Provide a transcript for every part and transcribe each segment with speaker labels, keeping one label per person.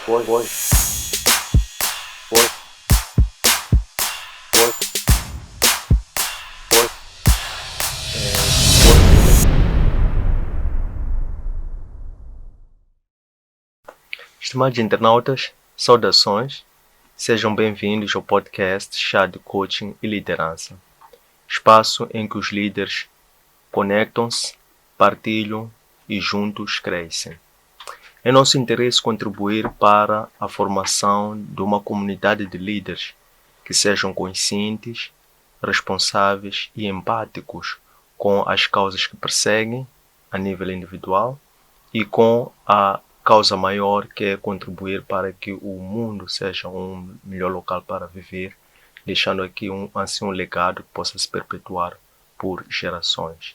Speaker 1: Foi, foi, foi, foi, foi, Estimados internautas, saudações, sejam bem-vindos ao podcast Chá de Coaching e Liderança, espaço em que os líderes conectam-se, partilham e juntos crescem. É nosso interesse contribuir para a formação de uma comunidade de líderes que sejam conscientes, responsáveis e empáticos com as causas que perseguem a nível individual e com a causa maior que é contribuir para que o mundo seja um melhor local para viver, deixando aqui um legado que possa se perpetuar por gerações.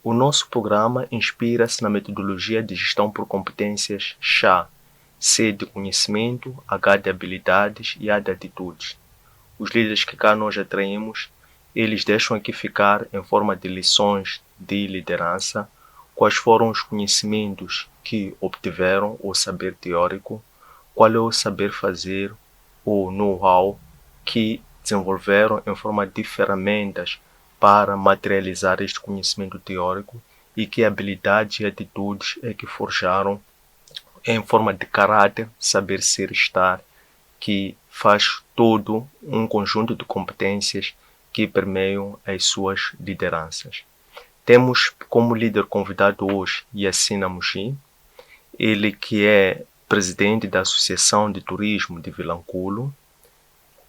Speaker 1: O nosso programa inspira-se na metodologia de gestão por competências CHA, C de conhecimento, H de habilidades e A de atitudes. Os líderes que cá nós atraímos, eles deixam aqui ficar em forma de lições de liderança, quais foram os conhecimentos que obtiveram, o saber teórico, qual é o saber fazer, o know-how que desenvolveram em forma de ferramentas para materializar este conhecimento teórico e que habilidades e atitudes é que forjaram em forma de caráter, saber ser estar, que faz todo um conjunto de competências que permeiam as suas lideranças. Temos como líder convidado hoje Yassine Amoji, ele que é presidente da Associação de Turismo de Vilanculo,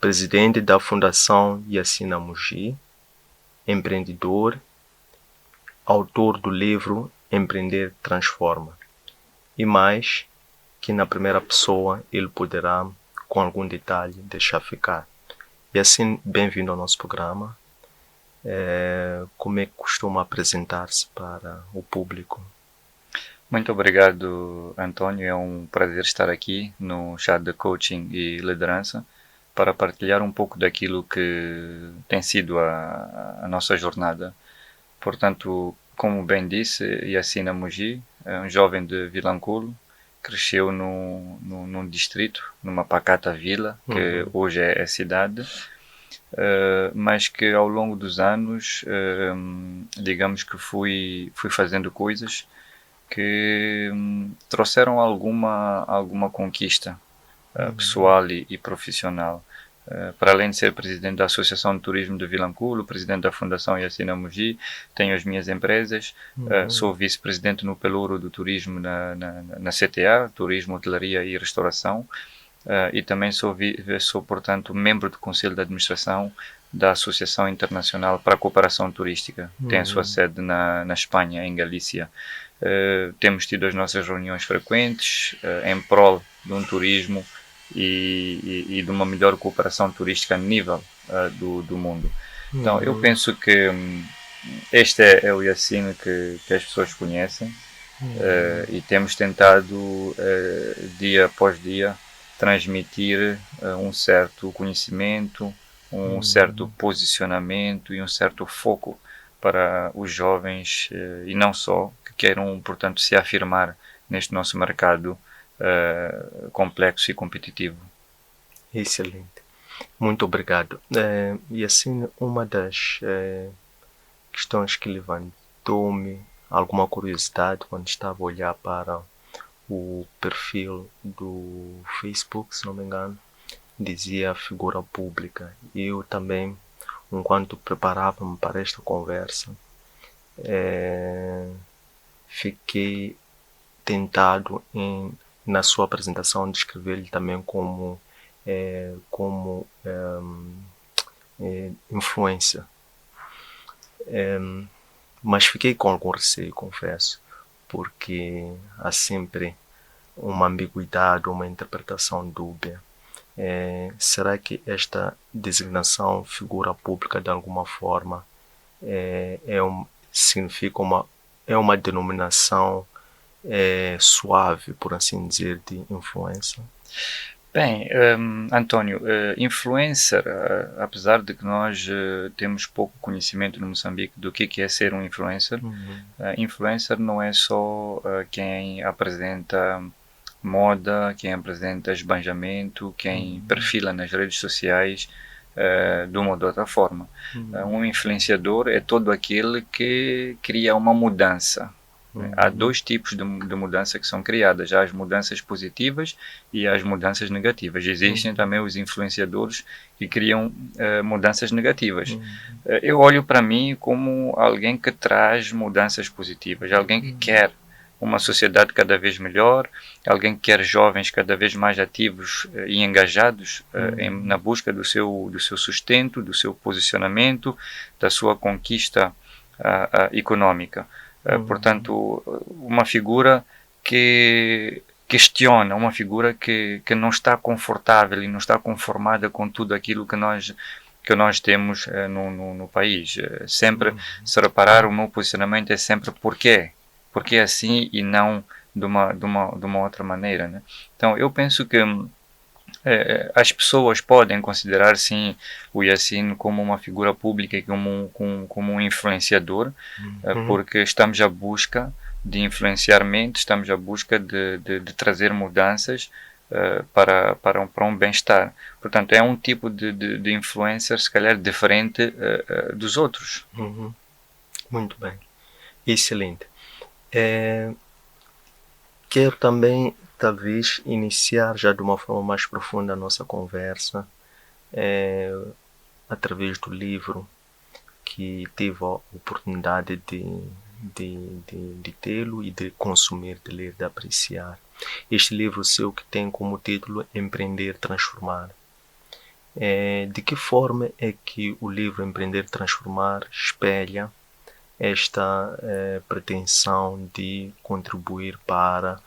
Speaker 1: presidente da Fundação Yassine Amoji, empreendedor, autor do livro Empreender Transforma. E mais, que na primeira pessoa ele poderá, com algum detalhe, deixar ficar. E assim, bem-vindo ao nosso programa. Como é que costuma apresentar-se para o público?
Speaker 2: Muito obrigado, António. É um prazer estar aqui no Chá de Coaching e Liderança para partilhar um pouco daquilo que tem sido a nossa jornada. Portanto, como bem disse, Yassine Amoji é um jovem de Vilanculo, cresceu num distrito, numa pacata vila, que hoje é cidade, mas que ao longo dos anos, digamos que fui fazendo coisas que trouxeram alguma conquista pessoal e profissional. Para além de ser presidente da Associação de Turismo de Vilanculo, presidente da Fundação Yassine Amoji, tenho as minhas empresas, sou vice-presidente no Pelouro do Turismo na CTA, Turismo, Hotelaria e Restauração, e também sou, portanto, membro do Conselho de Administração da Associação Internacional para a Cooperação Turística. Tem a sua sede na Espanha, em Galícia. Temos tido as nossas reuniões frequentes em prol de um turismo e de uma melhor cooperação turística a nível do mundo. Então, eu penso que este é o Yassine que as pessoas conhecem e temos tentado, dia após dia, transmitir um certo conhecimento, um certo posicionamento e um certo foco para os jovens e não só, que queiram, portanto, se afirmar neste nosso mercado complexo e competitivo.
Speaker 1: Excelente. Muito obrigado. E assim, uma das questões que levantou-me alguma curiosidade quando estava a olhar para o perfil do Facebook, se não me engano, dizia figura pública. E eu também, enquanto preparava-me para esta conversa, fiquei tentado na sua apresentação descrever-lhe também como influência. Mas fiquei com algum receio, confesso, porque há sempre uma ambiguidade, uma interpretação dúbia. Será que esta designação figura pública de alguma forma significa uma denominação suave, por assim dizer, de influência?
Speaker 2: Bem, António, influencer, apesar de que nós temos pouco conhecimento no Moçambique do que é ser um influencer, influencer não é só quem apresenta moda, quem apresenta esbanjamento, quem perfila nas redes sociais de uma ou de outra forma. Um influenciador é todo aquele que cria uma mudança. Há dois tipos de mudança que são criadas. Há as mudanças positivas e as mudanças negativas. Existem também os influenciadores que criam mudanças negativas. Eu olho para mim como alguém que traz mudanças positivas, alguém que quer uma sociedade cada vez melhor, alguém que quer jovens cada vez mais ativos e engajados na busca do seu sustento, do seu posicionamento, da sua conquista econômica. Portanto, uma figura que questiona, uma figura que não está confortável e não está conformada com tudo aquilo que nós temos no país. Sempre, se reparar, o meu posicionamento é sempre porquê? Porque assim e não de uma outra maneira, né? Então, eu penso que as pessoas podem considerar, sim, o Yacine como uma figura pública e como um influenciador, porque estamos à busca de influenciar mentes, estamos à busca de trazer mudanças para um bem-estar. Portanto, é um tipo de influencer, se calhar, diferente dos outros.
Speaker 1: Muito bem. Excelente. Quero também, talvez, iniciar já de uma forma mais profunda a nossa conversa através do livro que tive a oportunidade de tê-lo e de consumir, de ler, de apreciar. Este livro seu que tem como título Empreender, Transformar. De que forma é que o livro Empreender, Transformar espelha esta pretensão de contribuir para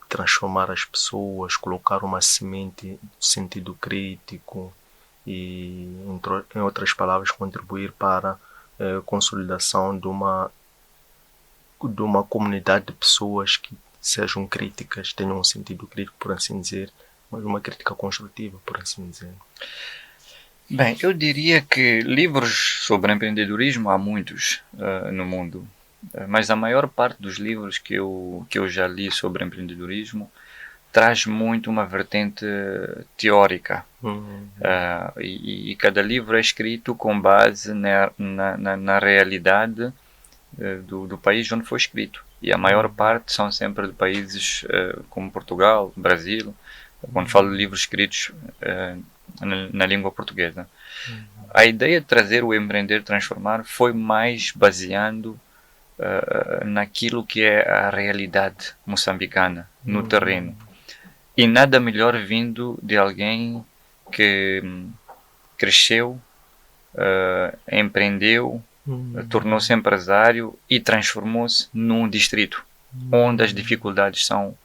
Speaker 1: transformar as pessoas, colocar uma semente de sentido crítico e, em outras palavras, contribuir para a consolidação de uma comunidade de pessoas que sejam críticas, tenham um sentido crítico, por assim dizer, mas uma crítica construtiva, por assim dizer.
Speaker 2: Bem, eu diria que livros sobre empreendedorismo há muitos no mundo, mas a maior parte dos livros que eu já li sobre empreendedorismo traz muito uma vertente teórica. E cada livro é escrito com base na realidade do país onde foi escrito. E a maior parte são sempre de países como Portugal, Brasil, quando falo de livros escritos na língua portuguesa. A ideia de trazer o Empreender Transformar foi mais baseando naquilo que é a realidade moçambicana, no terreno. E nada melhor vindo de alguém que cresceu, empreendeu, tornou-se empresário e transformou-se num distrito onde as dificuldades são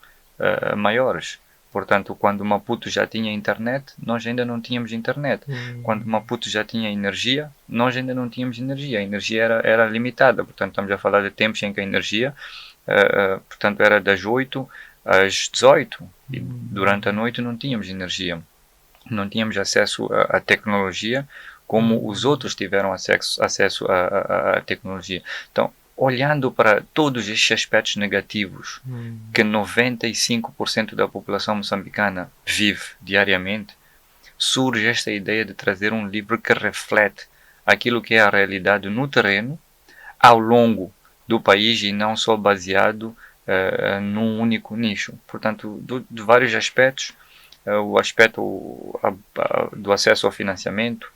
Speaker 2: maiores. Portanto, quando Maputo já tinha internet, nós ainda não tínhamos internet. Quando Maputo já tinha energia, nós ainda não tínhamos energia. A energia era limitada. Portanto, estamos a falar de tempos em que a energia, portanto, era das 8 às 18. E durante a noite não tínhamos energia. Não tínhamos acesso à tecnologia como os outros tiveram acesso à tecnologia. Então, olhando para todos estes aspectos negativos que 95% da população moçambicana vive diariamente, surge esta ideia de trazer um livro que reflete aquilo que é a realidade no terreno, ao longo do país e não só baseado num único nicho. Portanto, de vários aspectos, o aspecto do acesso ao financiamento,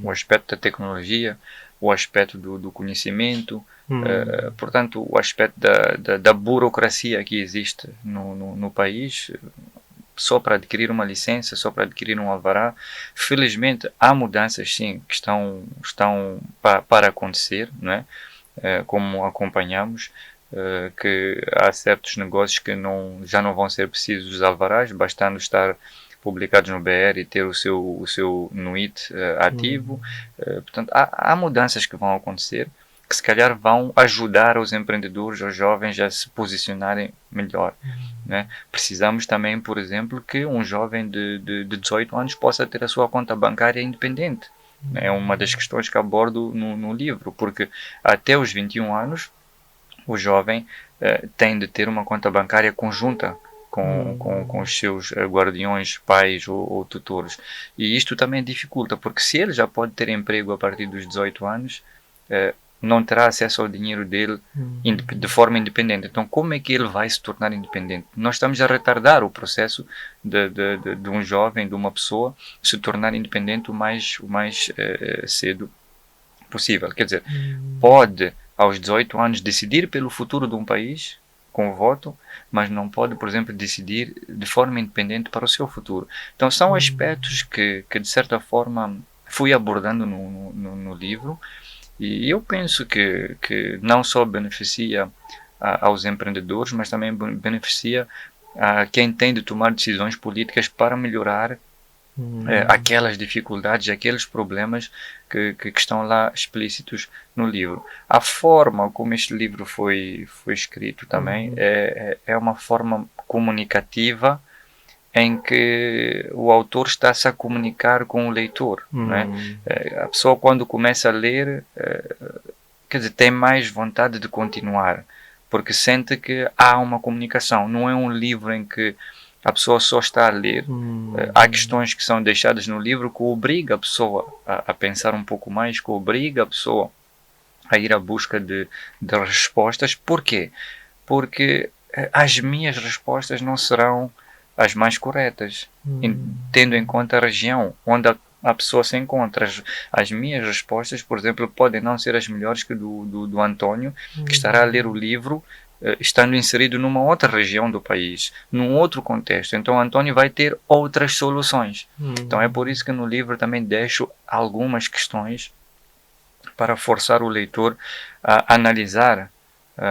Speaker 2: o aspecto da tecnologia, o aspecto do conhecimento, portanto, o aspecto da burocracia que existe no país, só para adquirir uma licença, só para adquirir um alvará. Felizmente, há mudanças, sim, que estão para acontecer, não é? Como acompanhamos, que há certos negócios que já não vão ser precisos os alvarás, bastando estar publicados no BR e ter o seu NUIT ativo. Portanto, há mudanças que vão acontecer, que se calhar vão ajudar os empreendedores, os jovens a se posicionarem melhor. Né? Precisamos também, por exemplo, que um jovem de 18 anos possa ter a sua conta bancária independente. É uma das questões que abordo no livro, porque até os 21 anos o jovem tem de ter uma conta bancária conjunta com os seus guardiões, pais ou tutores. E isto também dificulta, porque se ele já pode ter emprego a partir dos 18 anos, não terá acesso ao dinheiro dele de forma independente. Então, como é que ele vai se tornar independente? Nós estamos a retardar o processo de um jovem, de uma pessoa, se tornar independente o mais cedo possível. Quer dizer, pode, aos 18 anos, decidir pelo futuro de um país com o voto, mas não pode, por exemplo, decidir de forma independente para o seu futuro. Então, são aspectos que de certa forma, fui abordando no livro, e eu penso que não só beneficia aos empreendedores, mas também beneficia a quem tem de tomar decisões políticas para melhorar aquelas dificuldades, aqueles problemas que estão lá explícitos no livro. A forma como este livro foi escrito também é uma forma comunicativa em que o autor está-se a comunicar com o leitor. Né? A pessoa, quando começa a ler, quer dizer, tem mais vontade de continuar, porque sente que há uma comunicação. Não é um livro em que a pessoa só está a ler. Há questões que são deixadas no livro que obriga a pessoa a pensar um pouco mais, que obriga a pessoa a ir à busca de respostas. Porquê? Porque as minhas respostas não serão as mais corretas, tendo em conta a região onde a pessoa se encontra. As minhas respostas, por exemplo, podem não ser as melhores que do António, que estará a ler o livro estando inserido numa outra região do país, num outro contexto. Então, o António vai ter outras soluções. Então, é por isso que no livro também deixo algumas questões para forçar o leitor a analisar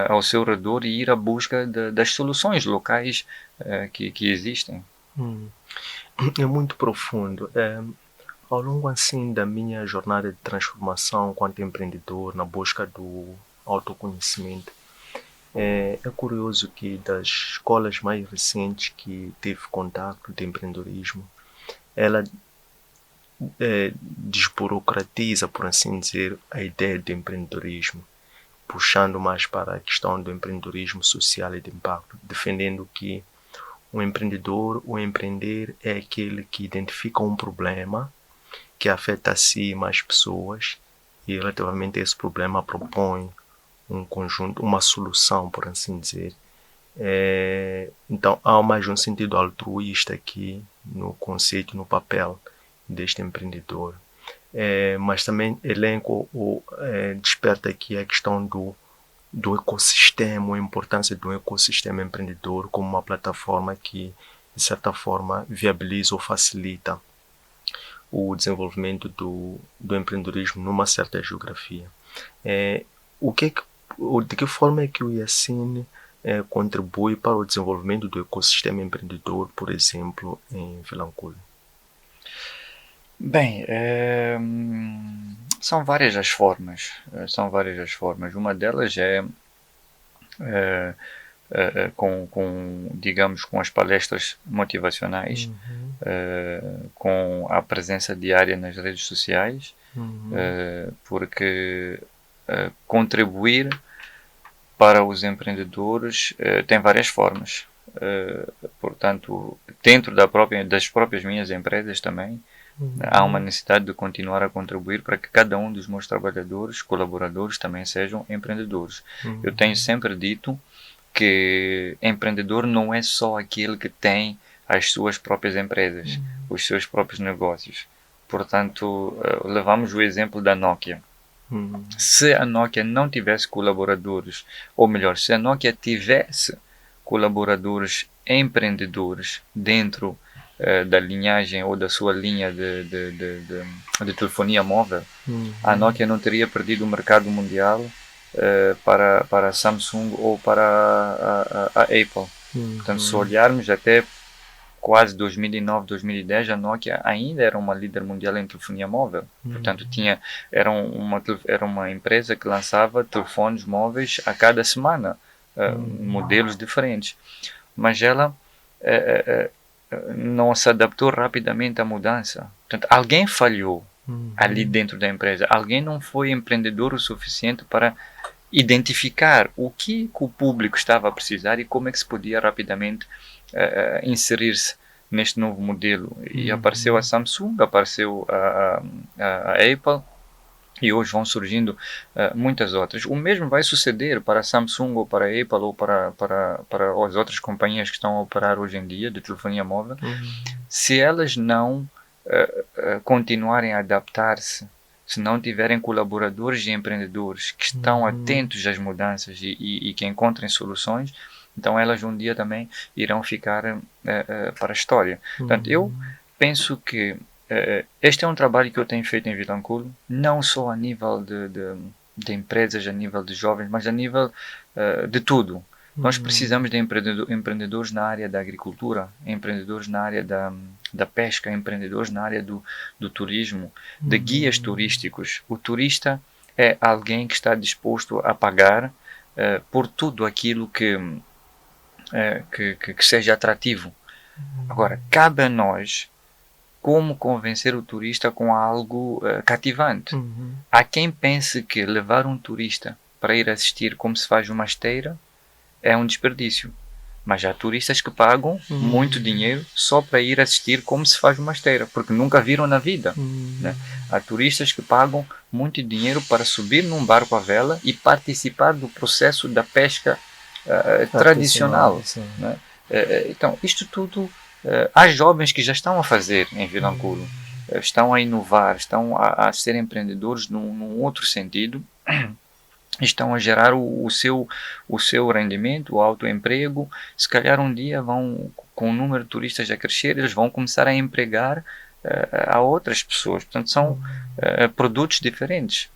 Speaker 2: ao seu redor e ir à busca das soluções locais que existem.
Speaker 1: É muito profundo. Ao longo assim da minha jornada de transformação enquanto empreendedor, na busca do autoconhecimento, é curioso que das escolas mais recentes que tive contato de empreendedorismo, ela desburocratiza, por assim dizer, a ideia de empreendedorismo, puxando mais para a questão do empreendedorismo social e de impacto, defendendo que o empreendedor, o empreender é aquele que identifica um problema que afeta a si e mais pessoas e relativamente a esse problema propõe um conjunto, uma solução, por assim dizer. Então há mais um sentido altruísta aqui no conceito, no papel deste empreendedor. Mas também elenco desperta aqui a questão do ecossistema, a importância do ecossistema empreendedor como uma plataforma que, de certa forma, viabiliza ou facilita o desenvolvimento do empreendedorismo numa certa geografia. De que forma é que o IACIN contribui para o desenvolvimento do ecossistema empreendedor, por exemplo, em Vilanculo?
Speaker 2: Bem, são várias as formas. Uma delas é digamos, com as palestras motivacionais, com a presença diária nas redes sociais, porque contribuir para os empreendedores tem várias formas. Portanto, dentro das próprias minhas empresas também, há uma necessidade de continuar a contribuir para que cada um dos meus trabalhadores, colaboradores, também sejam empreendedores. Eu tenho sempre dito que empreendedor não é só aquele que tem as suas próprias empresas, os seus próprios negócios. Portanto, levamos o exemplo da Nokia. Se a Nokia não tivesse colaboradores, ou melhor, se a Nokia tivesse colaboradores empreendedores dentro da linhagem ou da sua linha de telefonia móvel, a Nokia não teria perdido o mercado mundial para a Samsung ou para a Apple. Portanto, se olharmos até quase 2009, 2010, a Nokia ainda era uma líder mundial em telefonia móvel. Portanto, era uma empresa que lançava telefones móveis a cada semana, modelos diferentes. Mas ela não se adaptou rapidamente à mudança. Portanto, alguém falhou ali dentro da empresa. Alguém não foi empreendedor o suficiente para identificar o que o público estava a precisar e como é que se podia rapidamente inserir-se neste novo modelo. E apareceu a Samsung, apareceu a Apple, e hoje vão surgindo muitas outras. O mesmo vai suceder para a Samsung ou para a Apple ou para as outras companhias que estão a operar hoje em dia de telefonia móvel. Se elas não continuarem a adaptar-se, se não tiverem colaboradores e empreendedores que estão atentos às mudanças e que encontrem soluções, então elas um dia também irão ficar para a história. Portanto, eu penso que este é um trabalho que eu tenho feito em Vilanculo, não só a nível de empresas, a nível de jovens, mas a nível de tudo. Nós precisamos de empreendedores na área da agricultura, empreendedores na área da pesca, empreendedores na área do turismo, de guias turísticos. O turista é alguém que está disposto a pagar por tudo aquilo que seja atrativo. Agora, cabe a nós como convencer o turista com algo cativante. Há quem pense que levar um turista para ir assistir como se faz uma esteira é um desperdício. Mas há turistas que pagam muito dinheiro só para ir assistir como se faz uma esteira, porque nunca viram na vida. Né? Há turistas que pagam muito dinheiro para subir num barco à vela e participar do processo da pesca tradicional. Né? Então, isto tudo, há jovens que já estão a fazer em Vilanculo, estão a inovar, estão a ser empreendedores num outro sentido, estão a gerar o seu rendimento, o autoemprego. Se calhar um dia vão, com o número de turistas a crescer, eles vão começar a empregar a outras pessoas. Portanto, são produtos diferentes,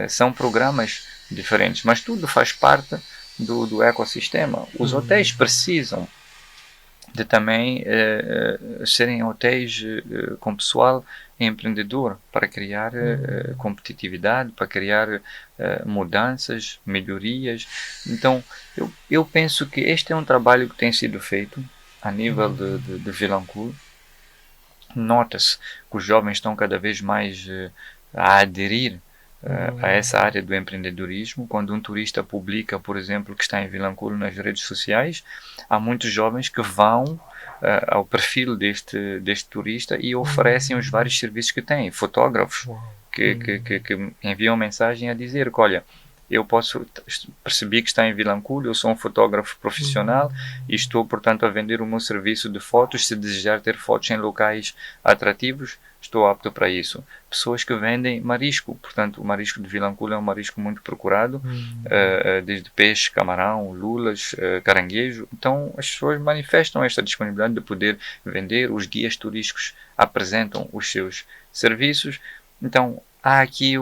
Speaker 2: são programas diferentes, mas tudo faz parte do ecossistema. Os hotéis precisam de também serem hotéis com pessoal empreendedor para criar competitividade, para criar mudanças, melhorias. Então, eu penso que este é um trabalho que tem sido feito a nível de Vilanculo. Nota-se que os jovens estão cada vez mais a aderir a essa área do empreendedorismo. Quando um turista publica, por exemplo, que está em Vilanculo nas redes sociais, há muitos jovens que vão ao perfil deste turista e oferecem os vários serviços que têm. Fotógrafos que enviam mensagem a dizer que, olha, eu percebi que está em Vilanculo, eu sou um fotógrafo profissional e estou, portanto, a vender o meu serviço de fotos. Se desejar ter fotos em locais atrativos, estou apto para isso. Pessoas que vendem marisco, portanto, o marisco de Vilanculo é um marisco muito procurado, desde peixe, camarão, lulas, caranguejo. Então, as pessoas manifestam esta disponibilidade de poder vender. Os guias turísticos apresentam os seus serviços. Então, há aqui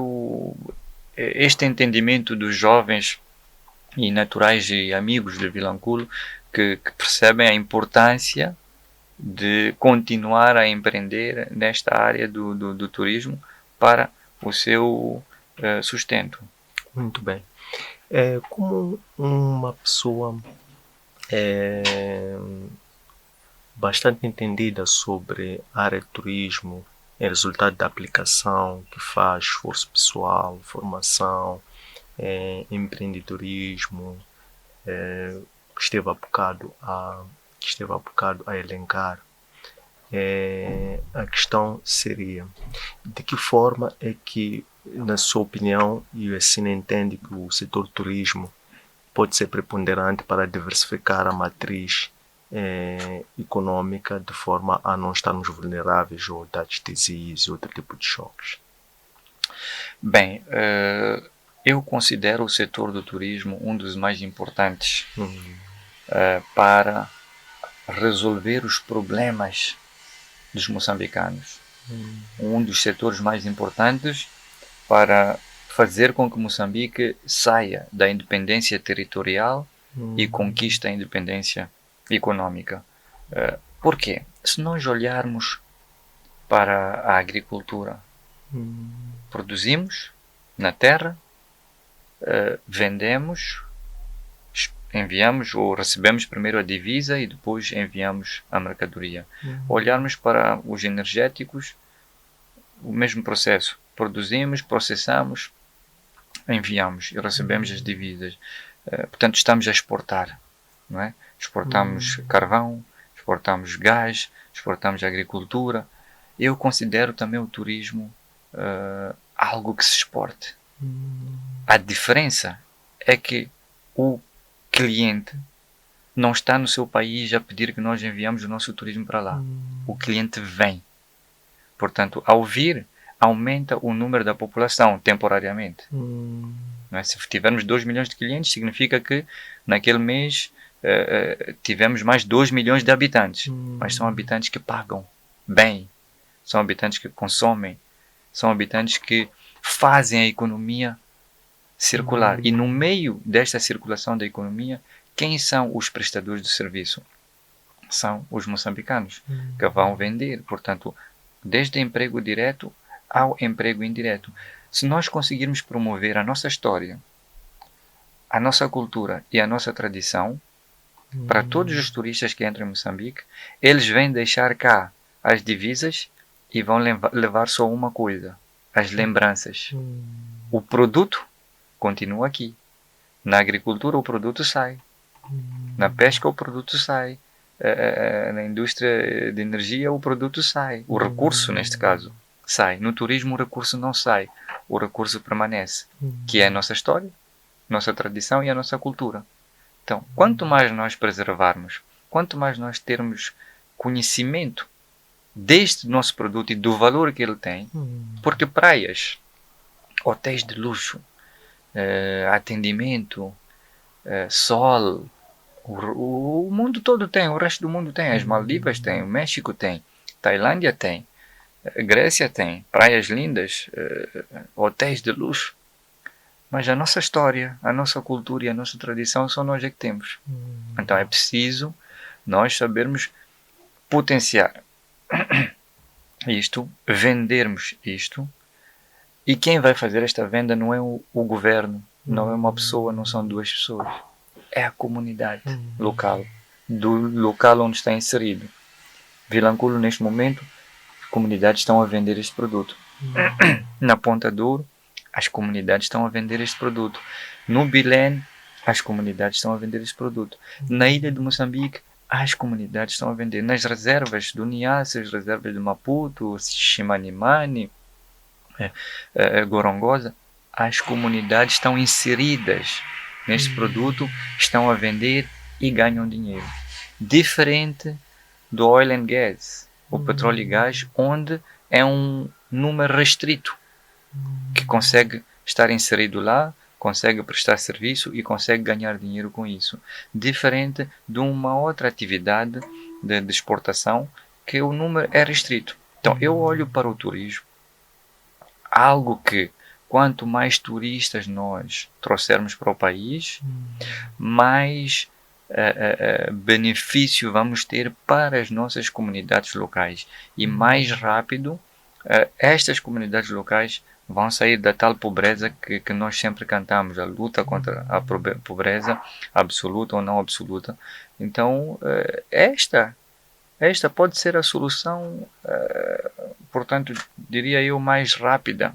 Speaker 2: este entendimento dos jovens e naturais e amigos de Vilanculo que percebem a importância de continuar a empreender nesta área do turismo para o seu sustento.
Speaker 1: Muito bem. Como uma pessoa bastante entendida sobre a área de turismo, é resultado da aplicação que faz, esforço pessoal, formação, empreendedorismo, que esteve há bocado a elencar. A questão seria, de que forma é que, na sua opinião, e assim entende que o setor turismo pode ser preponderante para diversificar a matriz econômica de forma a não estarmos vulneráveis ou dados TCIs e outro tipo de choques?
Speaker 2: Bem, eu considero o setor do turismo um dos mais importantes para resolver os problemas dos moçambicanos. Um dos setores mais importantes para fazer com que Moçambique saia da independência territorial e conquiste a independência econômica. Por quê? Se nós olharmos para a agricultura, produzimos na terra, vendemos, enviamos ou recebemos primeiro a divisa e depois enviamos a mercadoria. Olharmos para os energéticos, o mesmo processo. Produzimos, processamos, enviamos e recebemos as divisas. Portanto, estamos a exportar, não é? Exportamos carvão, exportamos gás, exportamos agricultura. Eu considero também o turismo algo que se exporte. A diferença é que o cliente não está no seu país a pedir que nós enviamos o nosso turismo para lá. O cliente vem. Portanto, ao vir, aumenta o número da população temporariamente. Não é? Se tivermos 2 milhões de clientes, significa que naquele mês tivemos mais 2 milhões de habitantes. Mas são habitantes que pagam bem, são habitantes que consomem, são habitantes que fazem a economia circular. E no meio desta circulação da economia, quem são os prestadores de serviço? São os moçambicanos, que vão vender. Portanto, desde emprego direto ao emprego indireto. Se nós conseguirmos promover a nossa história, a nossa cultura e a nossa tradição, para todos os turistas que entram em Moçambique, eles vêm deixar cá as divisas e vão levar só uma coisa, as lembranças. O produto continua aqui. Na agricultura o produto sai. Na pesca o produto sai. Na indústria de energia o produto sai. O recurso, neste caso, sai. No turismo o recurso não sai. O recurso permanece. Que é a nossa história, nossa tradição e a nossa cultura. Então, quanto mais nós preservarmos, quanto mais nós termos conhecimento deste nosso produto e do valor que ele tem, porque praias, hotéis de luxo, atendimento, sol, o mundo todo tem, o resto do mundo tem, as Maldivas tem, o México tem, Tailândia tem, Grécia tem, praias lindas, hotéis de luxo. Mas a nossa história, a nossa cultura e a nossa tradição só nós é que temos. Então é preciso nós sabermos potenciar isto, vendermos isto. E quem vai fazer esta venda não é o governo, não é uma pessoa, não são 2 pessoas. É a comunidade local, do local onde está inserido. Vilanculo, neste momento, as comunidades estão a vender este produto. Na Ponta do Ouro, as comunidades estão a vender este produto. No Bilene, as comunidades estão a vender este produto. Na ilha de Moçambique, as comunidades estão a vender. Nas reservas do Niassa, as reservas de Maputo, Chimanimani, Gorongosa, as comunidades estão inseridas neste produto, estão a vender e ganham dinheiro. Diferente do oil and gas, o petróleo e gás, onde é um número restrito que consegue estar inserido lá, consegue prestar serviço e consegue ganhar dinheiro com isso. Diferente de uma outra atividade de exportação que o número é restrito. Então eu olho para o turismo, algo que quanto mais turistas nós trouxermos para o país, mais benefício vamos ter para as nossas comunidades locais e mais rápido estas comunidades locais vão sair da tal pobreza que nós sempre cantamos, a luta contra a pobreza absoluta ou não absoluta. Então esta pode ser a solução, portanto, diria eu, mais rápida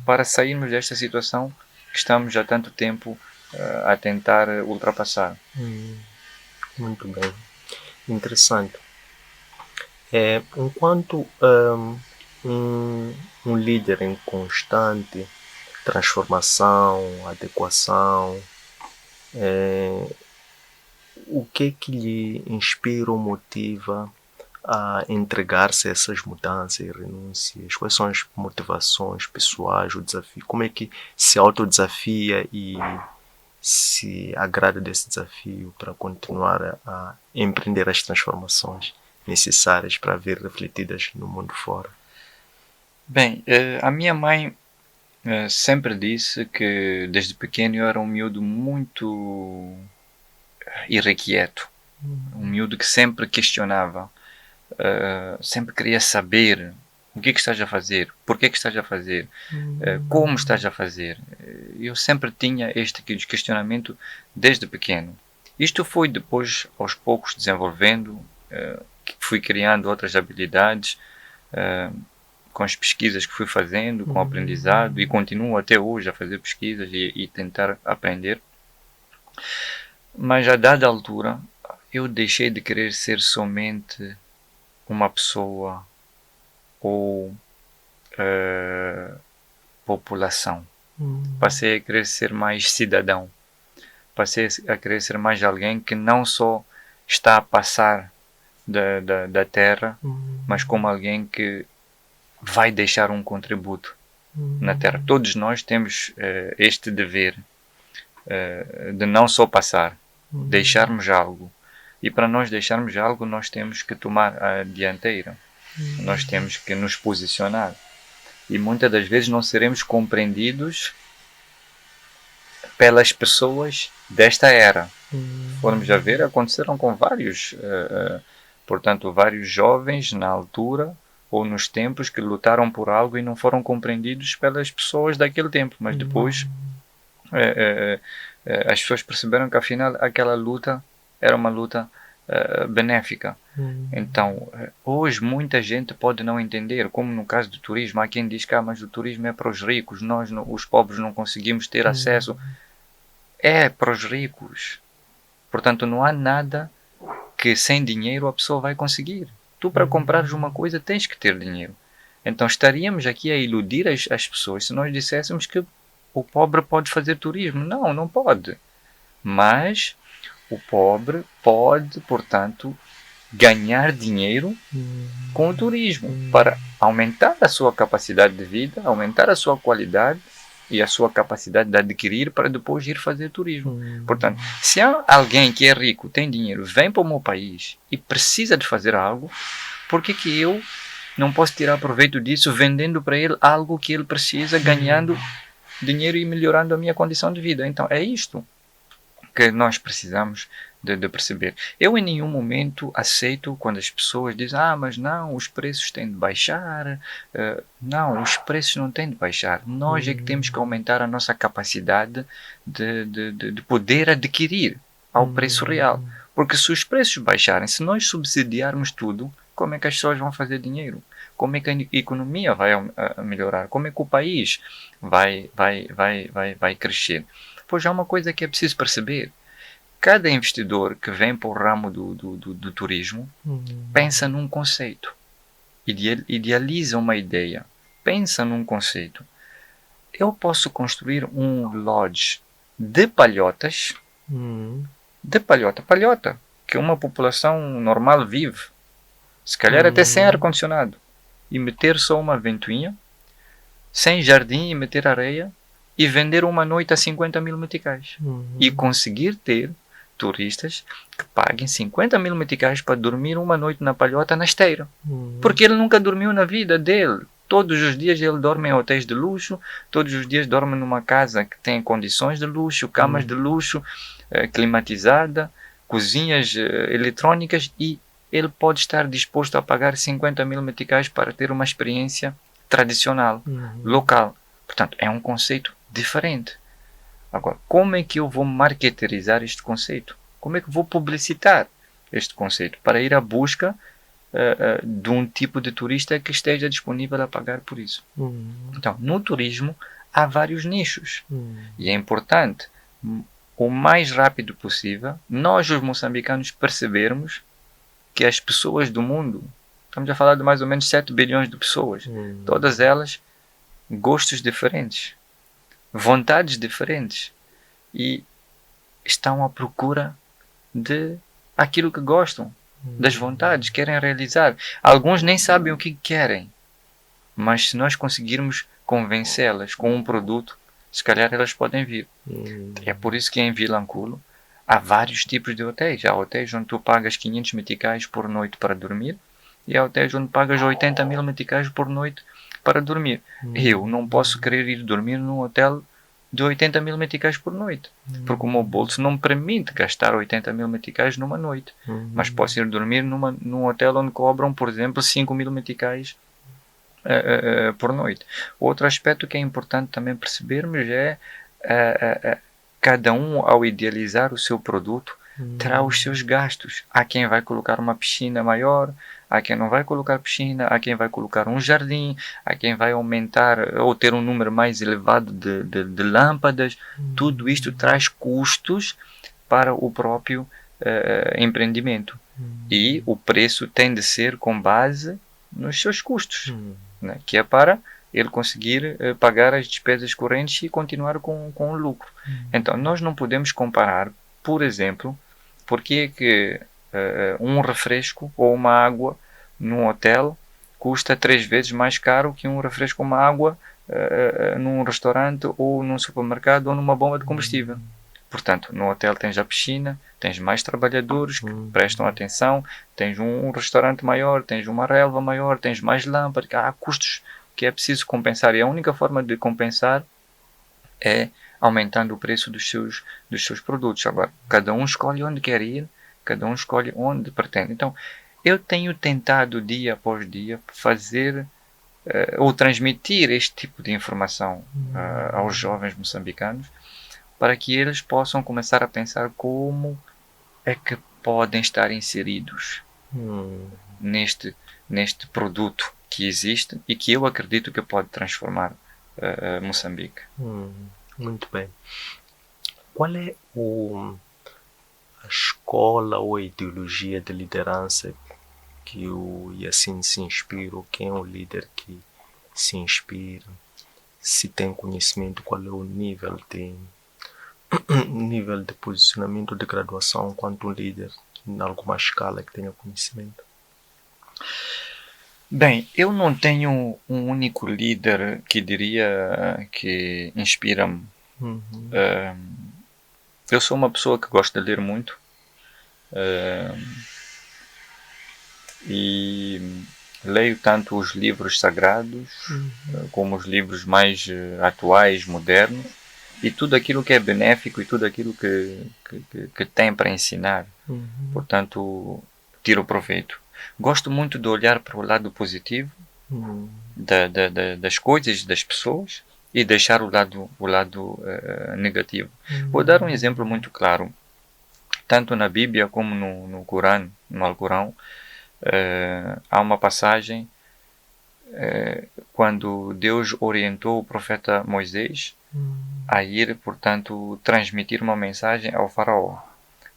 Speaker 2: para sairmos desta situação que estamos há tanto tempo a tentar ultrapassar.
Speaker 1: Muito bem. Interessante. Enquanto um líder em constante transformação, adequação, o que lhe inspira ou motiva a entregar-se a essas mudanças e renúncias? Quais são as motivações pessoais, o desafio? Como é que se autodesafia e se agrada desse desafio para continuar a empreender as transformações necessárias para ver refletidas no mundo fora?
Speaker 2: Bem, a minha mãe sempre disse que desde pequeno eu era um miúdo muito irrequieto, um miúdo que sempre questionava, sempre queria saber o que estás a fazer, por que estás a fazer, como estás a fazer. Eu sempre tinha este questionamento desde pequeno. Isto foi depois, aos poucos, desenvolvendo, fui criando outras habilidades, com as pesquisas que fui fazendo, com o aprendizado, e continuo até hoje a fazer pesquisas e tentar aprender. Mas a dada altura, eu deixei de querer ser somente uma pessoa ou população. Passei a querer ser mais cidadão. Passei a querer ser mais alguém que não só está a passar da terra, mas como alguém que vai deixar um contributo na terra. Todos nós temos este dever de não só passar, deixarmos algo. E para nós deixarmos algo, nós temos que tomar a dianteira. Nós temos que nos posicionar. E muitas das vezes não seremos compreendidos pelas pessoas desta era. Formos a ver, aconteceram com vários, portanto, vários jovens na altura ou nos tempos que lutaram por algo e não foram compreendidos pelas pessoas daquele tempo. Mas depois as pessoas perceberam que afinal aquela luta era uma luta benéfica. Então, hoje muita gente pode não entender, como no caso do turismo. Há quem diz que mas o turismo é para os ricos, nós, os pobres, não conseguimos ter acesso. É para os ricos. Portanto, não há nada que sem dinheiro a pessoa vai conseguir. Tu, para comprares uma coisa, tens que ter dinheiro. Então, estaríamos aqui a iludir as pessoas se nós disséssemos que o pobre pode fazer turismo. Não, não pode. Mas o pobre pode, portanto, ganhar dinheiro com o turismo para aumentar a sua capacidade de vida, aumentar a sua qualidade e a sua capacidade de adquirir para depois ir fazer turismo. Portanto, se há alguém que é rico, tem dinheiro, vem para o meu país e precisa de fazer algo, por que eu não posso tirar proveito disso vendendo para ele algo que ele precisa, ganhando dinheiro e melhorando a minha condição de vida? Então, é isto que nós precisamos de perceber. Eu em nenhum momento aceito quando as pessoas dizem mas não, os preços têm de baixar. Não, os preços não têm de baixar. Nós é que temos que aumentar a nossa capacidade de poder adquirir ao preço real. Porque se os preços baixarem, se nós subsidiarmos tudo, como é que as pessoas vão fazer dinheiro? Como é que a economia vai melhorar? Como é que o país vai crescer? Pois há uma coisa que é preciso perceber. Cada investidor que vem para o ramo do turismo pensa num conceito. Idealiza uma ideia. Pensa num conceito. Eu posso construir um lodge de palhotas, de palhota, que uma população normal vive, se calhar até sem ar-condicionado, e meter só uma ventoinha, sem jardim e meter areia, e vender uma noite a 50 mil meticais. E conseguir ter turistas que paguem 50 mil meticais para dormir uma noite na palhota na esteira. Porque ele nunca dormiu na vida dele. Todos os dias ele dorme em hotéis de luxo, todos os dias dorme numa casa que tem condições de luxo, camas de luxo, climatizada, cozinhas eletrônicas, e ele pode estar disposto a pagar 50 mil meticais para ter uma experiência tradicional, local. Portanto, é um conceito diferente. Agora, como é que eu vou marketerizar este conceito? Como é que vou publicitar este conceito? Para ir à busca de um tipo de turista que esteja disponível a pagar por isso. Então, no turismo, há vários nichos. E é importante, o mais rápido possível, nós, os moçambicanos, percebermos que as pessoas do mundo, estamos a falar de mais ou menos 7 bilhões de pessoas, todas elas, gostos diferentes, vontades diferentes, e estão à procura de aquilo que gostam, das vontades, querem realizar. Alguns nem sabem o que querem, mas se nós conseguirmos convencê-las com um produto, se calhar elas podem vir. É por isso que em Vilanculo há vários tipos de hotéis. Há hotéis onde tu pagas 500 meticais por noite para dormir, e há hotéis onde pagas 80 mil meticais por noite para dormir. Eu não posso querer ir dormir num hotel de 80 mil meticais por noite, porque o meu bolso não me permite gastar 80 mil meticais numa noite. Mas posso ir dormir num hotel onde cobram, por exemplo, 5 mil meticais por noite. Outro aspecto que é importante também percebermos é cada um, ao idealizar o seu produto, terá os seus gastos. Há quem vai colocar uma piscina maior, há quem não vai colocar piscina, há quem vai colocar um jardim, há quem vai aumentar ou ter um número mais elevado de lâmpadas. Tudo isto traz custos para o próprio empreendimento. E o preço tem de ser com base nos seus custos, né? Que é para ele conseguir pagar as despesas correntes e continuar com o lucro. Então, nós não podemos comparar, por exemplo, porque é que um refresco ou uma água num hotel custa 3 vezes mais caro que um refresco ou uma água num restaurante ou num supermercado ou numa bomba de combustível. Portanto, no hotel tens a piscina, tens mais trabalhadores que prestam atenção, tens um restaurante maior, tens uma relva maior, tens mais lâmpadas, há custos que é preciso compensar. E a única forma de compensar é aumentando o preço dos seus produtos. Agora, cada um escolhe onde quer ir, cada um escolhe onde pretende. Então, eu tenho tentado dia após dia fazer ou transmitir este tipo de informação aos jovens moçambicanos para que eles possam começar a pensar como é que podem estar inseridos neste produto que existe e que eu acredito que pode transformar Moçambique.
Speaker 1: Muito bem. Qual é a escola ou a ideologia de liderança que o Yacine se inspira? Ou quem é o líder que se inspira? Se tem conhecimento, qual é o nível de posicionamento de graduação quanto líder em alguma escala que tenha conhecimento?
Speaker 2: Bem, eu não tenho um único líder que diria que inspira-me. Eu sou uma pessoa que gosta de ler muito e leio tanto os livros sagrados como os livros mais atuais, modernos, e tudo aquilo que é benéfico e tudo aquilo que tem para ensinar. Portanto, tiro proveito. Gosto muito de olhar para o lado positivo das coisas, das pessoas, e deixar o lado negativo. Vou dar um exemplo muito claro. Tanto na Bíblia como no Corão, no Alcorão, há uma passagem quando Deus orientou o profeta Moisés a ir, portanto, transmitir uma mensagem ao faraó.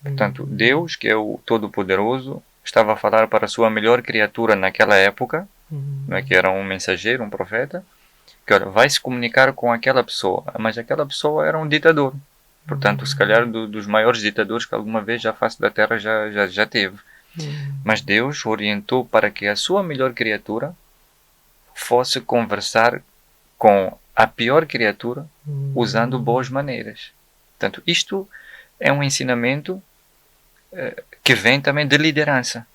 Speaker 2: Portanto, Deus, que é o Todo-Poderoso, estava a falar para a sua melhor criatura naquela época, né, que era um mensageiro, um profeta, que olha, vai se comunicar com aquela pessoa, mas aquela pessoa era um ditador. Portanto, se calhar dos maiores ditadores que alguma vez a face da Terra já teve. Mas Deus orientou para que a sua melhor criatura fosse conversar com a pior criatura usando boas maneiras. Portanto, isto é um ensinamento que vem também de liderança.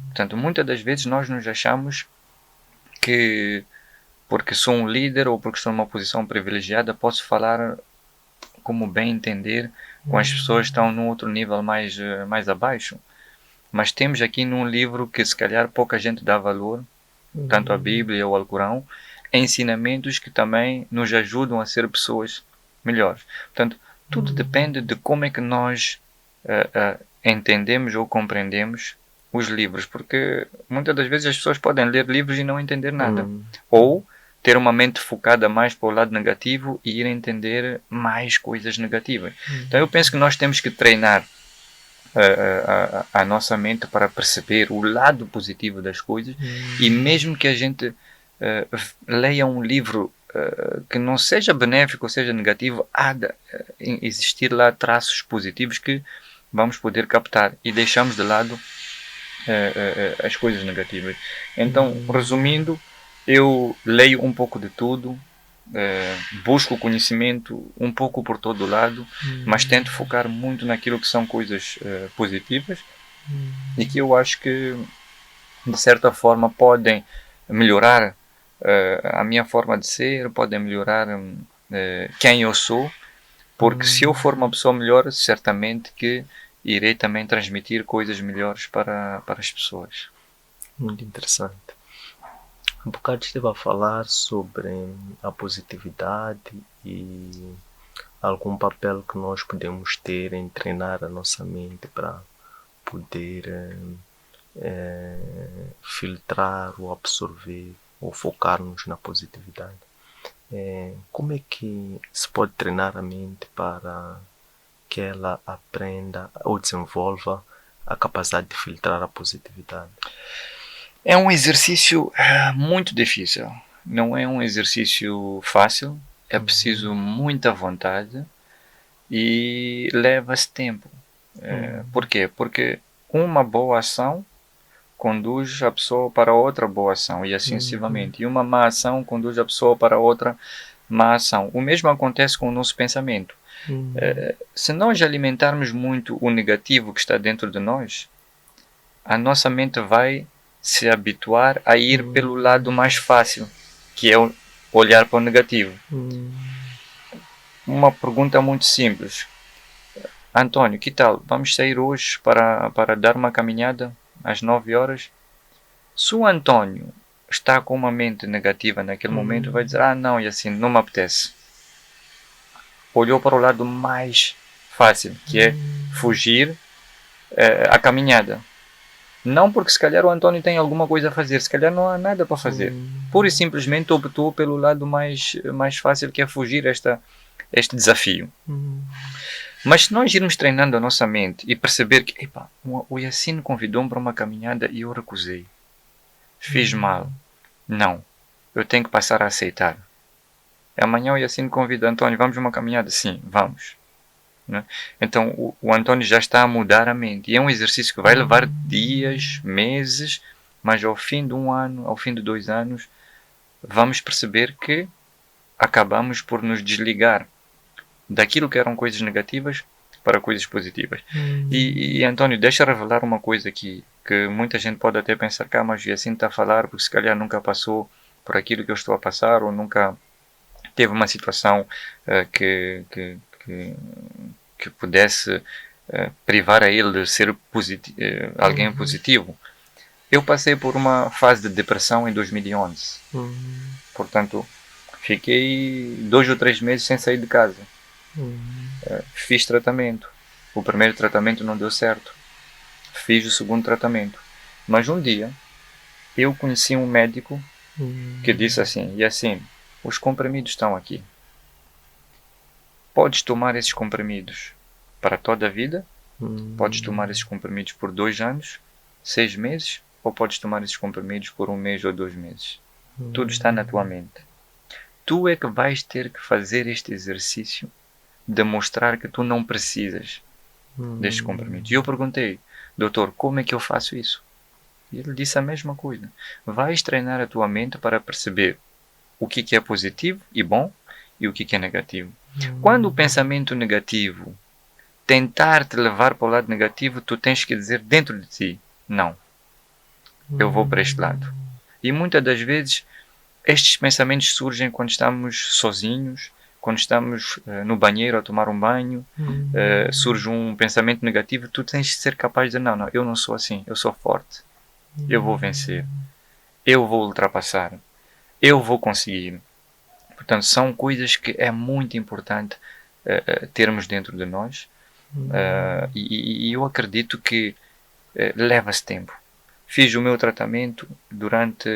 Speaker 2: Portanto, muitas das vezes nós nos achamos que porque sou um líder ou porque estou numa posição privilegiada posso falar como bem entender com as pessoas que estão num outro nível mais abaixo. Mas temos aqui num livro que se calhar pouca gente dá valor, tanto a Bíblia ou o Alcorão, ensinamentos que também nos ajudam a ser pessoas melhores. Portanto, tudo depende de como é que nós entendemos ou compreendemos os livros, porque muitas das vezes as pessoas podem ler livros e não entender nada, ou ter uma mente focada mais para o lado negativo e ir entender mais coisas negativas. Então eu penso que nós temos que treinar a nossa mente para perceber o lado positivo das coisas, e mesmo que a gente leia um livro que não seja benéfico ou seja negativo, há de existir lá traços positivos que vamos poder captar e deixamos de lado as coisas negativas. Então, resumindo, eu leio um pouco de tudo, busco conhecimento um pouco por todo lado, mas tento focar muito naquilo que são coisas positivas e que eu acho que de certa forma podem melhorar a minha forma de ser, podem melhorar quem eu sou, porque se eu for uma pessoa melhor, certamente que irei também transmitir coisas melhores para as pessoas.
Speaker 1: Muito interessante. Um bocado esteve a falar sobre a positividade e algum papel que nós podemos ter em treinar a nossa mente para poder filtrar ou absorver ou focar-nos na positividade? Como é que se pode treinar a mente para que ela aprenda ou desenvolva a capacidade de filtrar a positividade?
Speaker 2: É um exercício muito difícil. Não é um exercício fácil. É preciso muita vontade e leva-se tempo. Por quê? Porque uma boa ação conduz a pessoa para outra boa ação e assim sucessivamente. E uma má ação conduz a pessoa para outra má ação. O mesmo acontece com o nosso pensamento. Se nós alimentarmos muito o negativo que está dentro de nós, a nossa mente vai se habituar a ir pelo lado mais fácil, que é olhar para o negativo. Uma pergunta muito simples. António, que tal? Vamos sair hoje para dar uma caminhada às 9 horas? Se o António está com uma mente negativa naquele momento, vai dizer, não, e assim, não me apetece. Olhou para o lado mais fácil, que é fugir à caminhada. Não porque se calhar o António tem alguma coisa a fazer, se calhar não há nada para fazer. Pura e simplesmente optou pelo lado mais fácil, que é fugir este desafio. Mas se nós irmos treinando a nossa mente e perceber que o Yassine convidou-me para uma caminhada e eu recusei. Fiz mal. Não. Eu tenho que passar a aceitar. Amanhã o Yassine convida, António, vamos uma caminhada? Sim, vamos. Né? Então o António já está a mudar a mente. E é um exercício que vai levar dias, meses, mas ao fim de 1 ano, ao fim de 2 anos, vamos perceber que acabamos por nos desligar daquilo que eram coisas negativas para coisas positivas. E António, deixa revelar uma coisa aqui, que muita gente pode até pensar, mas assim está a falar, porque se calhar nunca passou por aquilo que eu estou a passar, ou nunca teve uma situação que pudesse privar a ele de ser alguém positivo. Eu passei por uma fase de depressão em 2011. Portanto, fiquei 2 ou 3 meses sem sair de casa. Fiz tratamento. O primeiro tratamento não deu certo. Fiz o segundo tratamento. Mas um dia, eu conheci um médico que disse assim, e assim, os comprimidos estão aqui. Podes tomar esses comprimidos para toda a vida, podes tomar esses comprimidos por 2 anos, 6 meses, ou podes tomar esses comprimidos por 1 mês ou 2 meses. Tudo está na tua mente. Tu é que vais ter que fazer este exercício de mostrar que tu não precisas destes comprimidos. E eu perguntei, doutor, como é que eu faço isso? E ele disse a mesma coisa. Vais treinar a tua mente para perceber o que é positivo e bom e o que é negativo. Quando o pensamento negativo tentar te levar para o lado negativo, tu tens que dizer dentro de ti, não, eu vou para este lado. E muitas das vezes estes pensamentos surgem quando estamos sozinhos, quando estamos no banheiro a tomar um banho, surge um pensamento negativo, tu tens de ser capaz de dizer, não, eu não sou assim, eu sou forte, eu vou vencer, eu vou ultrapassar, eu vou conseguir. Portanto, são coisas que é muito importante termos dentro de nós, e eu acredito que leva-se tempo. Fiz o meu tratamento durante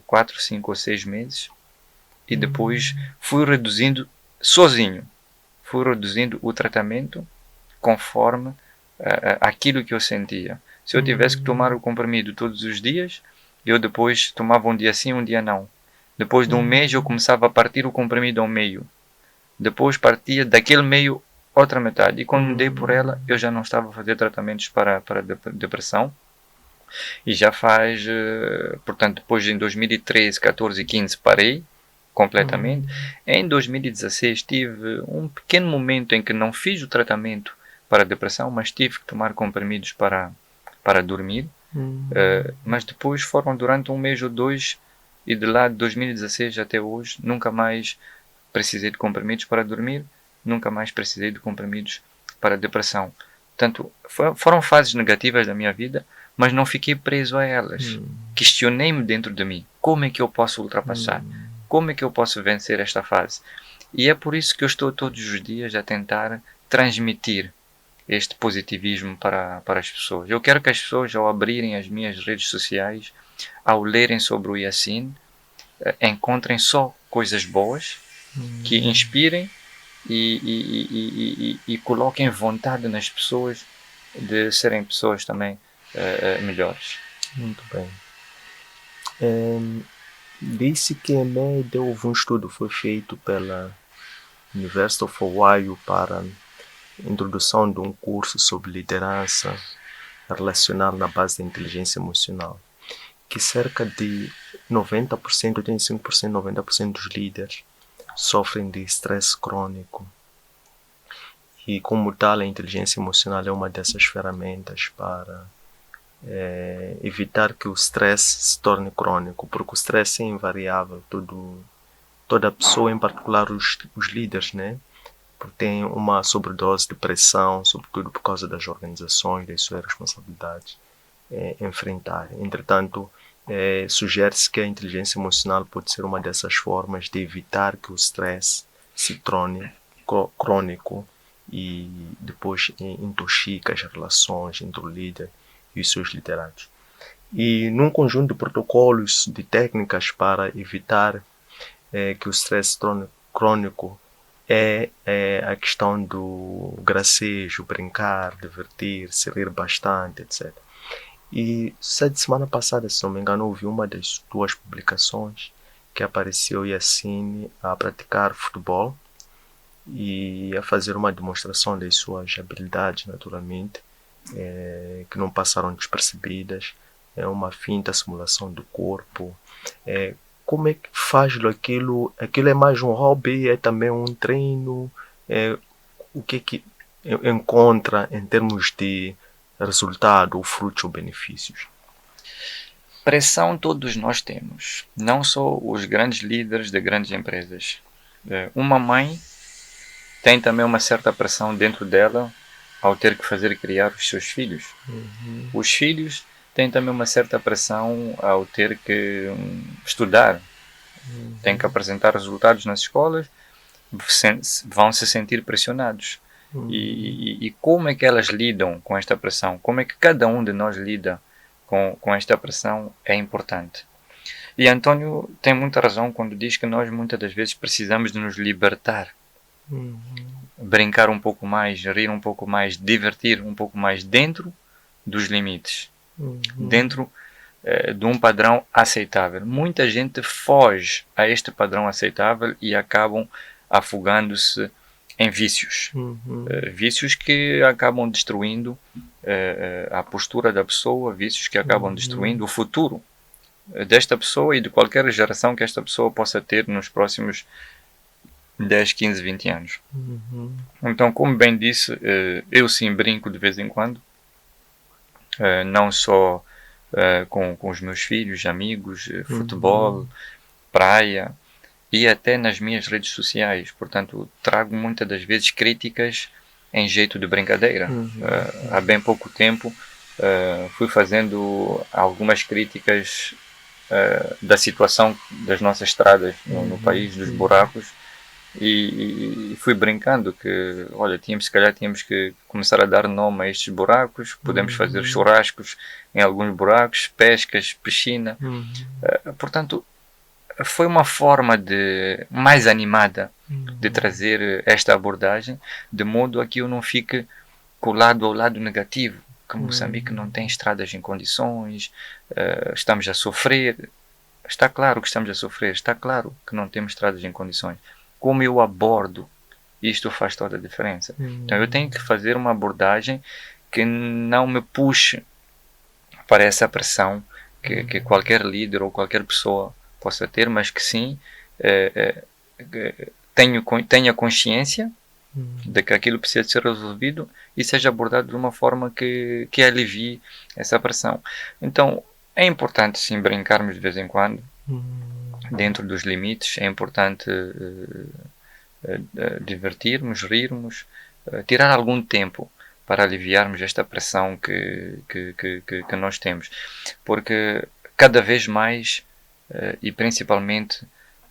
Speaker 2: 4, 5 ou 6 meses e depois fui reduzindo sozinho. Fui reduzindo o tratamento conforme aquilo que eu sentia. Se eu tivesse que tomar o comprimido todos os dias, eu depois tomava um dia sim, um dia não. Depois de 1 mês eu começava a partir o comprimido ao meio. Depois partia daquele meio outra metade. E quando me dei por ela, eu já não estava a fazer tratamentos para depressão. E já faz, portanto, depois em 2013, 14 e 15 parei completamente. Em 2016 tive um pequeno momento em que não fiz o tratamento para depressão, mas tive que tomar comprimidos para dormir. Mas depois foram durante 1 mês ou 2, e de lá de 2016 até hoje nunca mais precisei de comprimidos para dormir, nunca mais precisei de comprimidos para depressão. Portanto, foram fases negativas da minha vida, mas não fiquei preso a elas. Questionei-me dentro de mim, como é que eu posso ultrapassar? Como é que eu posso vencer esta fase? E é por isso que eu estou todos os dias a tentar transmitir este positivismo para as pessoas. Eu quero que as pessoas, ao abrirem as minhas redes sociais, ao lerem sobre o Yassine, encontrem só coisas boas, que inspirem e coloquem vontade nas pessoas de serem pessoas também melhores.
Speaker 1: Muito bem. Disse que em média houve um estudo foi feito pela University of Ohio para introdução de um curso sobre liderança relacional na base da inteligência emocional, que cerca de 90%, 85%, 90% dos líderes sofrem de estresse crônico. E como tal, a inteligência emocional é uma dessas ferramentas para evitar que o stress se torne crônico, porque o stress é invariável. Toda pessoa, em particular os líderes, né? Porque tem uma sobredose de pressão, sobretudo por causa das organizações, das suas responsabilidades, enfrentar. Entretanto, sugere-se que a inteligência emocional pode ser uma dessas formas de evitar que o stress se torne crônico e depois intoxica as relações entre o líder e os seus liderados. E num conjunto de protocolos, de técnicas para evitar que o stress se torne crônico, é a questão do gracejo, brincar, divertir-se, rir bastante, etc. E semana passada, se não me engano, ouvi uma das tuas publicações que apareceu Yassine a praticar futebol e a fazer uma demonstração das suas habilidades, naturalmente, que não passaram despercebidas. É uma finta simulação do corpo. Como é que faz aquilo? Aquilo é mais um hobby? É também um treino? O que é que encontra em termos de resultado, ou frutos ou benefícios?
Speaker 2: Pressão todos nós temos, não só os grandes líderes de grandes empresas. Uma mãe tem também uma certa pressão dentro dela ao ter que fazer criar os seus filhos. Os filhos têm também uma certa pressão ao ter que estudar. Têm que apresentar resultados nas escolas, vão se sentir pressionados. E como é que elas lidam com esta pressão? Como é que cada um de nós lida com esta pressão é importante. E António tem muita razão quando diz que nós muitas das vezes precisamos de nos libertar. Brincar um pouco mais, rir um pouco mais, divertir um pouco mais dentro dos limites. Dentro de um padrão aceitável. Muita gente foge a este padrão aceitável e acabam afogando-se em vícios. Vícios que acabam destruindo a postura da pessoa, vícios que acabam destruindo o futuro desta pessoa e de qualquer geração que esta pessoa possa ter nos próximos 10, 15, 20 anos. Então, como bem disse, eu sim brinco de vez em quando, não só com os meus filhos, amigos, futebol, praia e até nas minhas redes sociais. Portanto, trago muitas das vezes críticas em jeito de brincadeira. Há bem pouco tempo fui fazendo algumas críticas da situação das nossas estradas no país, dos buracos, e fui brincando que, olha, se calhar tínhamos que começar a dar nome a estes buracos, podemos fazer churrascos em alguns buracos, pescas, piscina. Portanto, foi uma forma mais animada de trazer esta abordagem, de modo a que eu não fique colado ao lado negativo, que Moçambique não tem estradas em condições, estamos a sofrer. Está claro que estamos a sofrer, está claro que não temos estradas em condições. Como eu abordo, isto faz toda a diferença. Então eu tenho que fazer uma abordagem que não me puxe para essa pressão que qualquer líder ou qualquer pessoa possa ter, mas que sim tenha consciência de que aquilo precisa ser resolvido e seja abordado de uma forma que alivie essa pressão. Então é importante sim brincarmos de vez em quando, dentro dos limites. É importante divertirmos, rirmos, tirar algum tempo para aliviarmos esta pressão que nós temos, porque cada vez mais e principalmente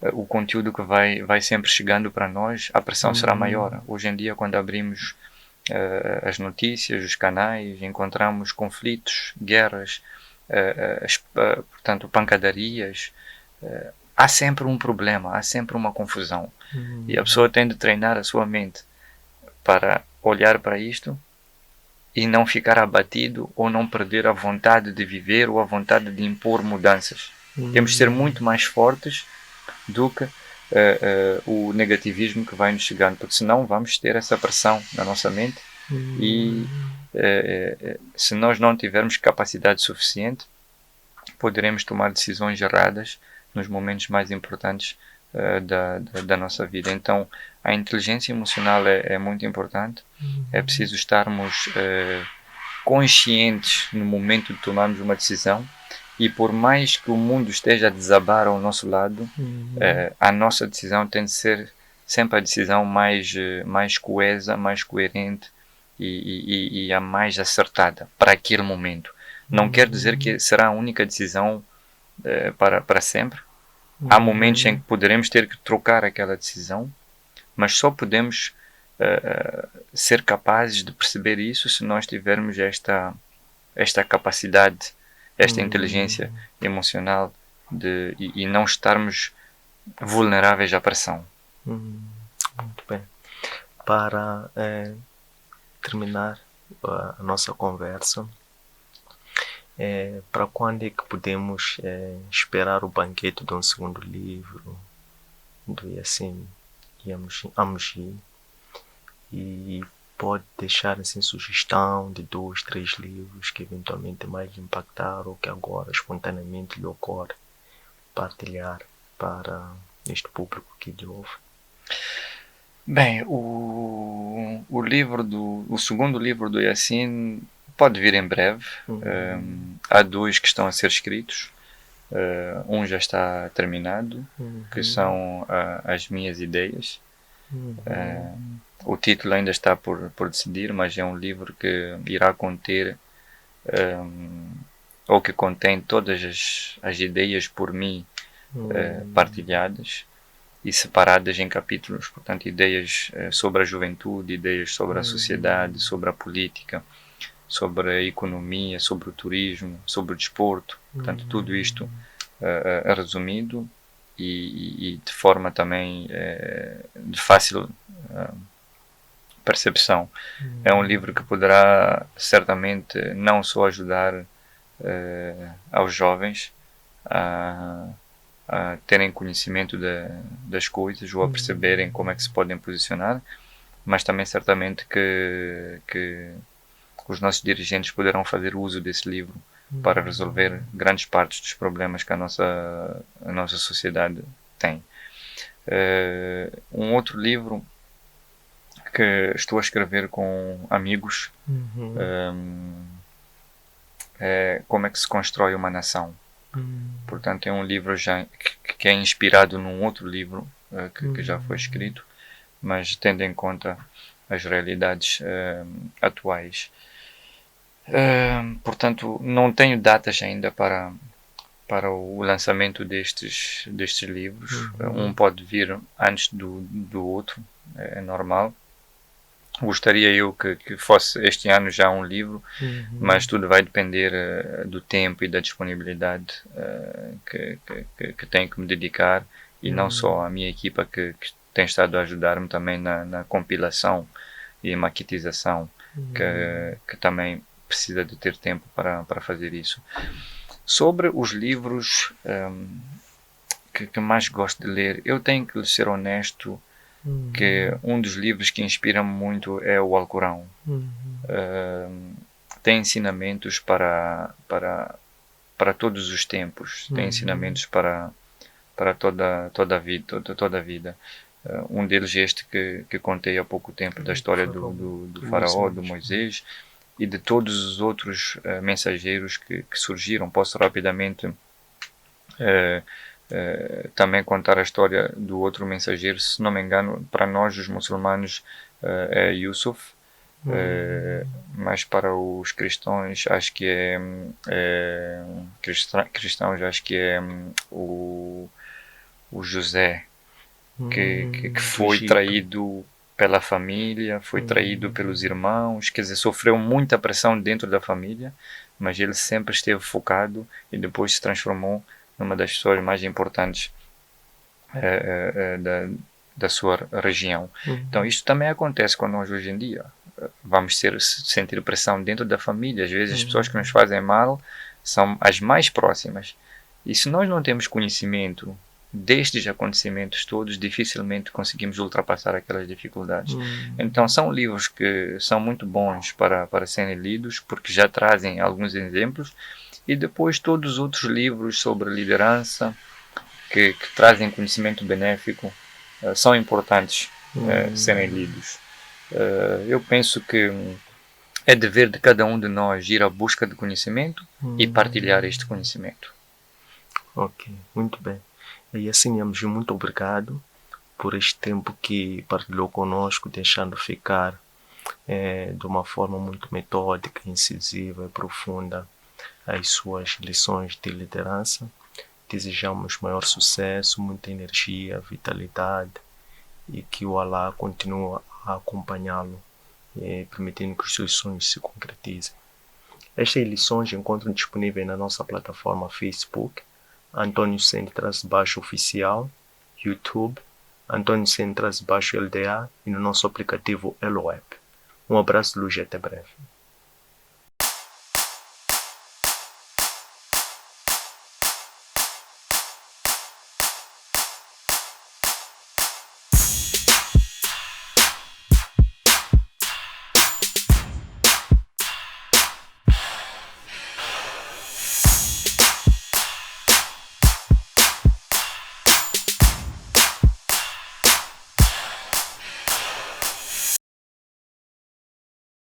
Speaker 2: o conteúdo que vai sempre chegando para nós, a pressão será maior. Hoje em dia, quando abrimos as notícias, os canais, encontramos conflitos, guerras, portanto, pancadarias. Há sempre um problema, há sempre uma confusão. E a pessoa tem de treinar a sua mente para olhar para isto e não ficar abatido ou não perder a vontade de viver ou a vontade de impor mudanças. Temos de ser muito mais fortes do que o negativismo que vai nos chegando, porque senão vamos ter essa pressão na nossa mente e se nós não tivermos capacidade suficiente, poderemos tomar decisões erradas nos momentos mais importantes da nossa vida. Então, a inteligência emocional é muito importante. É preciso estarmos conscientes no momento de tomarmos uma decisão, e por mais que o mundo esteja a desabar ao nosso lado, a nossa decisão tem de ser sempre a decisão mais coesa, mais coerente e a mais acertada para aquele momento. Não quer dizer que será a única decisão para sempre. Há momentos em que poderemos ter que trocar aquela decisão, mas só podemos ser capazes de perceber isso se nós tivermos esta capacidade, esta inteligência emocional e não estarmos vulneráveis à pressão.
Speaker 1: Muito bem. Para terminar a nossa conversa, para quando é que podemos esperar o banquete de um segundo livro do Yassin Amji? E pode deixar assim sugestão de 2, 3 livros que eventualmente mais lhe impactaram ou que agora espontaneamente lhe ocorre partilhar para este público que lhe ouve.
Speaker 2: Bem, o segundo livro do Yassin pode vir em breve. Há 2 que estão a ser escritos. Um já está terminado, que são as minhas ideias. O título ainda está por decidir, mas é um livro que irá conter ou que contém todas as ideias por mim partilhadas e separadas em capítulos. Portanto, ideias sobre a juventude, ideias sobre a sociedade, sobre a política, sobre a economia, sobre o turismo, sobre o desporto. Portanto, tudo isto resumido e de forma também de fácil percepção. É um livro que poderá certamente não só ajudar aos jovens a terem conhecimento das coisas ou a perceberem como é que se podem posicionar, mas também certamente que os nossos dirigentes poderão fazer uso desse livro para resolver grandes partes dos problemas que a nossa sociedade tem. Um outro livro que estou a escrever com amigos é Como é que se constrói uma nação. Portanto, é um livro já que é inspirado num outro livro que já foi escrito, mas tendo em conta as realidades atuais. Portanto, não tenho datas ainda para o lançamento destes livros. Um pode vir antes do outro, é normal. Gostaria eu que fosse este ano já um livro, mas tudo vai depender do tempo e da disponibilidade que tenho que me dedicar, e não só a minha equipa que tem estado a ajudar-me também na compilação e maquetização, que também precisa de ter tempo para fazer isso. Sobre os livros que mais gosto de ler, eu tenho que ser honesto, que um dos livros que inspira-me muito é o Alcorão. Tem ensinamentos para todos os tempos, tem ensinamentos para toda a vida. Um deles é este que contei há pouco tempo, da história do faraó, do Moisés, e de todos os outros mensageiros que surgiram. Posso rapidamente também contar a história do outro mensageiro. Se não me engano, para nós os muçulmanos é Yusuf, mas para os cristãos acho que o José, que
Speaker 1: Do
Speaker 2: foi
Speaker 1: Egito.
Speaker 2: traído pela família, foi traído pelos irmãos, quer dizer, sofreu muita pressão dentro da família, mas ele sempre esteve focado e depois se transformou numa das pessoas mais importantes da sua região. Então isto também acontece com nós hoje em dia. Vamos sentir pressão dentro da família. Às vezes as pessoas que nos fazem mal são as mais próximas. E se nós não temos conhecimento destes acontecimentos todos, dificilmente conseguimos ultrapassar aquelas dificuldades. Então são livros que são muito bons para serem lidos, porque já trazem alguns exemplos, e depois todos os outros livros sobre liderança que trazem conhecimento benéfico são importantes serem lidos. Eu penso que é dever de cada um de nós ir à busca de conhecimento e partilhar este conhecimento.
Speaker 1: Ok, muito bem. E assim, Amos, muito obrigado por este tempo que partilhou conosco, deixando ficar de uma forma muito metódica, incisiva e profunda as suas lições de liderança. Desejamos maior sucesso, muita energia, vitalidade e que o Allah continue a acompanhá-lo, permitindo que os seus sonhos se concretizem. Estas lições encontram disponíveis na nossa plataforma Facebook, Antônio Centras-Oficial, YouTube, Antônio Centras-LDA e no nosso aplicativo Elo App. Um abraço, luz e até breve.